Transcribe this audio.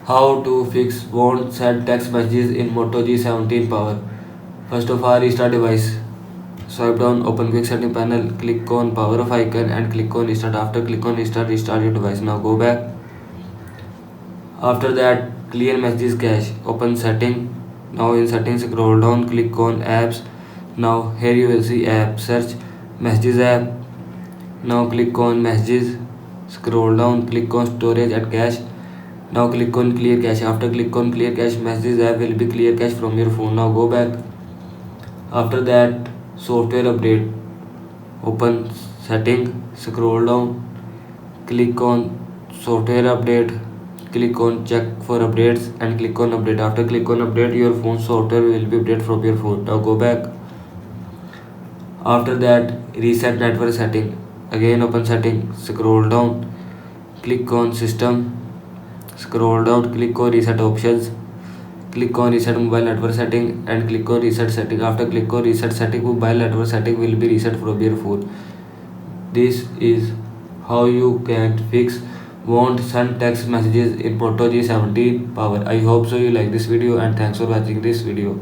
How to fix won't send text messages in Moto G17 power. First of all, restart device. Swipe down, open quick setting panel, click on power off icon and click on restart. After click on restart, restart your device. Now go back. After that, clear messages cache. Open setting. Now in settings, scroll down, click on apps. Now here you will see app. Search messages app. Now click on messages. Scroll down, click on storage and cache. Now click on clear cache. After click on clear cache, messages app will be clear cache from your phone. Now go back. After that, software update. Open setting, scroll down, click on software update, click on check for updates and click on update. After click on update, your phone software will be updated from your phone. Now go back. After that, reset network setting. Again open setting, scroll down, click on system, scroll down, click on reset options, click on reset mobile network setting and click on reset setting. After click on reset setting, mobile network setting will be reset from your phone. This is how you can fix won't send text messages in Moto G17 power. I hope so you like this video and thanks for watching this video.